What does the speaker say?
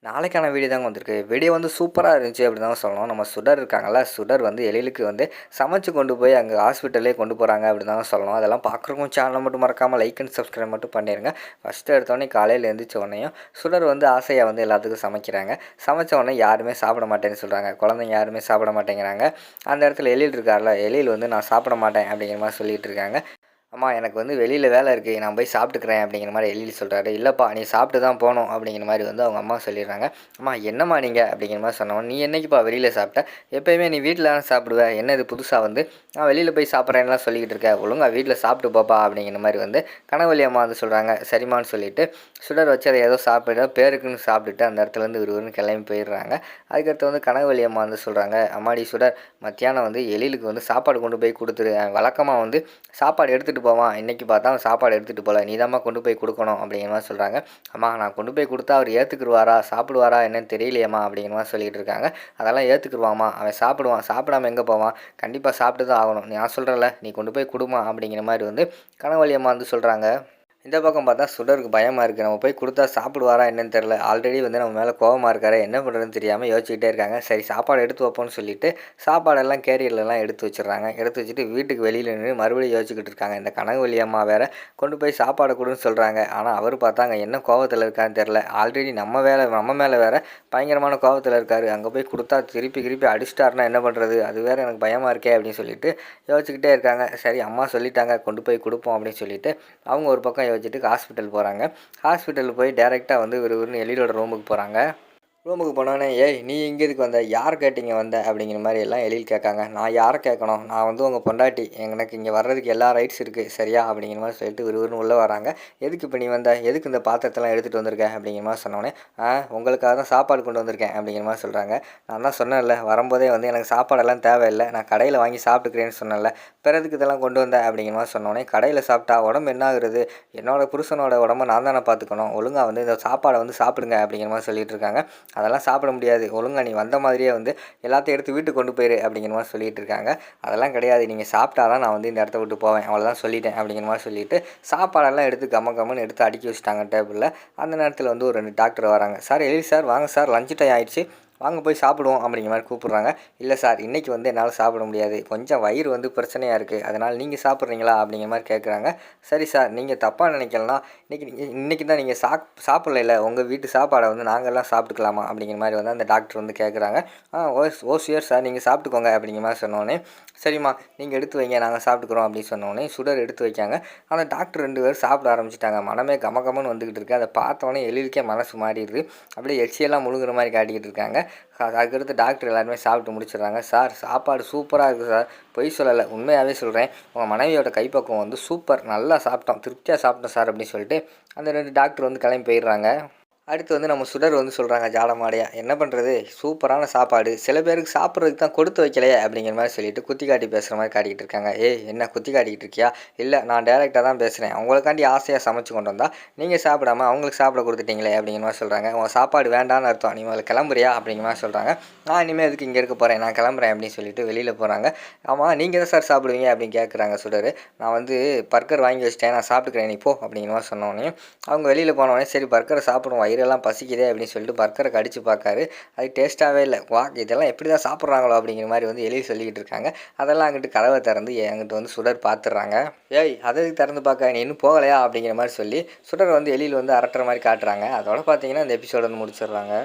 நாளைக்கான வீடியோ தாங்க வந்திருக்கு. வீடியோ வந்து சூப்பரா இருந்துச்சு அப்படின்னு தான் சொல்லணும். நம்ம சுடர் இருக்காங்கல்ல, சுடர் வந்து எழிலுக்கு வந்து சமைச்சு கொண்டு போய் அங்கே ஹாஸ்பிட்டல்லே கொண்டு போகிறாங்க அப்படின்னு தான் சொல்லணும். அதெல்லாம் பார்க்குறவங்க சேனலை மட்டும் மறக்காமல் லைக் அண்ட் சப்ஸ்கிரைப் மட்டும் பண்ணிடுங்க. ஃபஸ்ட்டு எடுத்தோடனே காலையில் எழுந்திரிச்ச உடனேயும் சுடர் வந்து ஆசையாக வந்து எல்லாத்துக்கும் சமைக்கிறாங்க. சமைச்ச உடனே யாருமே சாப்பிட மாட்டேன்னு சொல்கிறாங்க. குழந்தைங்க யாருமே சாப்பிட மாட்டேங்கிறாங்க. அந்த இடத்துல எழில் இருக்கார்ல, எழில் வந்து நான் சாப்பிட மாட்டேன் அப்படிங்கிற மாதிரி சொல்லிட்டு இருக்காங்க. அம்மா எனக்கு வந்து வெளியில் வேலை இருக்குது, நான் போய் சாப்பிட்டுக்கிறேன் அப்படிங்கிற மாதிரி எழில் சொல்கிறாரு. இல்லைப்பா நீ சாப்பிட்டு தான் போகணும் அப்படிங்கிற மாதிரி வந்து அவங்க அம்மா சொல்லிடுறாங்க. அம்மா என்னம்மா நீங்கள் அப்படிங்கிற மாதிரி சொன்னோம். நீ என்னைக்குப்பா வெளியில் சாப்பிட்ட? எப்போயுமே நீ வீட்டில் தான் சாப்பிடுவ, என்ன இது புதுசாக வந்து நான் வெளியில் போய் சாப்பிட்றேன்லாம் சொல்லிக்கிட்டு இருக்கேன், ஒழுங்கா வீட்டில் சாப்பிட்டு போப்பா அப்படிங்கிற மாதிரி வந்து கனவழி அம்மா வந்து சொல்கிறாங்க. சரிம்மான்னு சொல்லிவிட்டு சுடர் வச்சு அதை ஏதோ சாப்பிட பேருக்குன்னு சாப்பிட்டுட்டு அந்த இடத்துலேருந்து விறுவிறுன்னு கிளம்பி போயிடுறாங்க. அதுக்கடுத்து வந்து கனகவழி அம்மா வந்து சொல்கிறாங்க, அம்மாடி சுடர் மத்தியானம் வந்து எழிலுக்கு வந்து சாப்பாடு கொண்டு போய் கொடுத்துரு. வழக்கமாக வந்து சாப்பாடு எடுத்துகிட்டு போவான், இன்றைக்கி பார்த்தா அவன் சாப்பாடு எடுத்துகிட்டு போகல, நீ தான்மா கொண்டு போய் கொடுக்கணும் அப்படிங்கிற மாதிரி சொல்கிறாங்க. அம்மா நான் கொண்டு போய் கொடுத்தா அவர் ஏற்றுக்குருவாரா சாப்பிடுவாரா என்னன்னு தெரியலையம்மா அப்படிங்கிற மாதிரி சொல்லிகிட்டு இருக்காங்க. அதெல்லாம் ஏற்றுக்குருவாம்மா, அவன் சாப்பிடுவான், சாப்பிடாம எங்கே போவான், கண்டிப்பாக சாப்பிட்டு தான் ஆகணும், நான் சொல்கிறேன்ல நீ கொண்டு போய் கொடுமா அப்படிங்கிற மாதிரி வந்து கனகவழி அம்மா வந்து சொல்கிறாங்க. இந்த பக்கம் பார்த்தா சுடருக்கு பயமாக இருக்குது, நம்ம போய் கொடுத்தா சாப்பிடுவாரா என்னன்னு தெரில, ஆல்ரெடி வந்து நம்ம மேலே கோவமாக இருக்காரு, என்ன பண்ணுறதுன்னு தெரியாமல் யோசிச்சுக்கிட்டே இருக்காங்க. சரி சாப்பாடு எடுத்து வைப்போம்னு சொல்லிட்டு சாப்பாடெல்லாம் கேரியர்லலாம் எடுத்து வச்சிடுறாங்க. எடுத்து வச்சுட்டு வீட்டுக்கு வெளியில் நின்று மறுபடியும் யோசிச்சுக்கிட்டு இருக்காங்க. இந்த கனகவழி அம்மா வேறு கொண்டு போய் சாப்பாடு கொடுன்னு சொல்கிறாங்க. ஆனால் அவர் பார்த்தாங்க என்ன கோவத்தில் இருக்கான்னு தெரில, ஆல்ரெடி நம்ம மேலே வேறு பயங்கரமான கோவத்தில் இருக்கார், அங்கே போய் கொடுத்தா திருப்பி அடிச்சிட்டாருன்னா என்ன பண்ணுறது, அது வேறு எனக்கு பயமாக இருக்கே அப்படின்னு சொல்லிட்டு யோசிச்சுக்கிட்டே இருக்காங்க. சரி அம்மா சொல்லிட்டாங்க கொண்டு போய் கொடுப்போம் அப்படின்னு சொல்லிட்டு அவங்க ஒரு பக்கம் வச்சுட்டு ஹாஸ்பிட்டல் போகிறாங்க. ஹாஸ்பிட்டலில் போய் டேரெக்டாக வந்து ஒரு எழிலோட ரூமுக்கு போகிறாங்க. ரூமுக்கு போனோடனே ஏய் நீ இங்கே எதுக்கு வந்த, யார் கேட்டிங்க வந்த அப்படிங்கிற மாதிரி எல்லாம் எழில் கேட்காங்க. நான் யாரை கேட்கணும், நான் வந்து உங்கள் பொண்டாட்டி, எனக்கு இங்கே வர்றதுக்கு எல்லா ரைட்ஸ் இருக்குது சரியா அப்படிங்கிற மாதிரி சொல்லிட்டு விறுவிறுன்னு உள்ளே வராங்க. எதுக்கு இப்போ நீ வந்த, எதுக்கு இந்த பாத்திரத்தெல்லாம் எடுத்துகிட்டு வந்திருக்கேன் அப்படிங்கிற மாதிரி சொன்னோடனே உங்களுக்காக தான் சாப்பாடு கொண்டு வந்திருக்கேன் அப்படிங்கிற மாதிரி சொல்கிறாங்க. நான் தான் சொன்னேன்ல வரும்போதே வந்து எனக்கு சாப்பாடெல்லாம் தேவையில்லை, நான் கடையில் வாங்கி சாப்பிட்டுக்கிறேன்னு சொன்னேன்ல, பிறதுக்கு இதெல்லாம் கொண்டு வந்தேன் அப்படிங்கிற மாதிரி சொன்னோடனே கடையில் சாப்பிட்டா உடம்பு என்ன ஆகுறது, என்னோடய புருஷனோட உடம்பை நான் தானே பார்த்துக்கணும், ஒழுங்காக வந்து இந்த சாப்பாடை வந்து சாப்பிடுங்க அப்படிங்கிற மாதிரி சொல்லிட்டு இருக்காங்க. அதெல்லாம் சாப்பிட முடியாது, ஒழுங்கா நீ வந்த மாதிரியே வந்து எல்லாத்தையும் எடுத்து வீட்டுக்கு கொண்டு போயிரு அப்படிங்கிற மாதிரி சொல்லிட்டு இருக்காங்க. அதெல்லாம் கிடையாது, நீங்கள் சாப்பிட்டா தான் நான் வந்து இந்த இடத்த விட்டு போவேன், அவ்வளோதான் சொல்லிட்டேன் அப்படிங்கிற மாதிரி சொல்லிவிட்டு சாப்பாடெல்லாம் எடுத்து கம்மன்னு எடுத்து அடுக்கி வச்சுட்டாங்க டேபிளில். அந்த நேரத்தில் வந்து ஒரு 2 டாக்டர் வராங்க. சார் எழில் சார் வாங்க சார், லஞ்ச் டைம் ஆயிடுச்சு, வாங்க போய் சாப்பிடுவோம் அப்படிங்கிற மாதிரி கூப்பிட்றாங்க. இல்லை சார் இன்றைக்கி வந்து என்னால் சாப்பிட முடியாது, கொஞ்சம் வயிறு வந்து பிரச்சனையாக இருக்குது, அதனால் நீங்கள் சாப்பிட்றீங்களா அப்படிங்கிற மாதிரி கேட்குறாங்க. சரி சார் நீங்கள் தப்பாக நினைக்கலனா இன்றைக்கி தான் நீங்கள் சாப்பிடல, உங்கள் வீட்டு சாப்பாடை வந்து நாங்கள்லாம் சாப்பிட்டுக்கலாமா அப்படிங்கிற மாதிரி வந்து அந்த டாக்டர் வந்து கேட்குறாங்க. ஷியர் சார் நீங்கள் சாப்பிட்டுக்கோங்க அப்படிங்கிற மாதிரி சொன்னோடனே சரிம்மா நீங்கள் எடுத்து வைங்க நாங்கள் சாப்பிட்டுக்கிறோம் அப்படின்னு சொன்னோடனே சுடர் எடுத்து வைக்காங்க. ஆனால் டாக்டர் 2 பேர் சாப்பிட ஆரம்பிச்சிட்டாங்க. மனமே கமன்னு வந்துக்கிட்டு இருக்கு. அதை பார்த்தோன்னே எழிலுக்கே மனசு மாறிடுது. அப்படியே எச்சியெல்லாம் முழுங்குற மாதிரி காட்டிக்கிட்டு இருக்காங்க. அதுக்கடுத்து டாக்டர் எல்லாருமே சாப்பிட்டு முடிச்சிடுறாங்க. சார் சாப்பாடு சூப்பராக இருக்குது சார், பொய் சொல்லலை, உண்மையாகவே சொல்கிறேன், உங்கள் மனைவியோட கைப்பக்குவம் வந்து சூப்பர், நல்லா சாப்பிட்டோம், திருப்தியாக சாப்பிட்டோம் சார் அப்படின்னு சொல்லிட்டு அந்த 2 டாக்டர் வந்து கிளம்பி போயிடுறாங்க. அடுத்து வந்து நம்ம சுடர் வந்து சொல்கிறாங்க ஜாடமாடையா, என்ன பண்ணுறது சூப்பரான சாப்பாடு, சில பேருக்கு சாப்பிட்றதுக்கு தான் கொடுத்து வைக்கலையே அப்படிங்கிற மாதிரி சொல்லிட்டு குத்தி காட்டி பேசுகிற மாதிரி காட்டிக்கிட்டு இருக்காங்க. என்ன குத்தி காட்டிக்கிட்டு இருக்கியா, இல்லை நான் டேரெக்டாக தான் பேசுகிறேன், அவங்களுக்காண்டி ஆசையாக சமைச்சு கொண்டு வந்தால் நீங்கள் சாப்பிடாம அவங்களுக்கு சாப்பிட கொடுத்துட்டீங்களே அப்படிங்கிற மாதிரி சொல்கிறாங்க. உங்கள் சாப்பாடு வேண்டான்னு அர்த்தம், நீ முதல்ல கிளம்புறியா அப்படிங்கிற மாதிரி சொல்கிறாங்க. நான் இனிமேல் எதுக்கு இங்கே இருக்க போகிறேன், நான் கிளம்புறேன் அப்படின்னு சொல்லிட்டு வெளியில் போகிறாங்க. ஆமாம் நீங்கள் தான் சார் சாப்பிடுவீங்க அப்படின்னு கேட்குறாங்க சுடர். நான் வந்து பர்கர் வாங்கி வச்சிட்டேன், நான் சாப்பிட்டுக்கிறேன் நீ போ அப்படிங்கிற மாதிரி சொன்னோடனே அவங்க வெளியில் போனோடனே சரி பர்கரை சாப்பிடுவோம், வயிறெல்லாம் பசிக்குதே அப்படின்னு சொல்லிட்டு பர்கரை கடிச்சு பார்க்காரு. அது டேஸ்ட்டாகவே இல்லை. இதெல்லாம் எப்படி தான் சாப்பிட்றாங்களோ அப்படிங்கிற மாதிரி வந்து எழில் சொல்லிக்கிட்டு இருக்காங்க. அதெல்லாம் அங்கிட்டு கதவை திறந்து அங்கிட்டு வந்து சுடர் பார்த்துடுறாங்க. அதை திறந்து பார்க்க நீ இன்னும் போகலையா அப்படிங்கிற மாதிரி சொல்லி சுடர் வந்து எழில் வந்து அரட்டுற மாதிரி காட்டுறாங்க. அதோட பார்த்தீங்கன்னா இந்த எபிசோடு வந்து முடிச்சிடுறாங்க.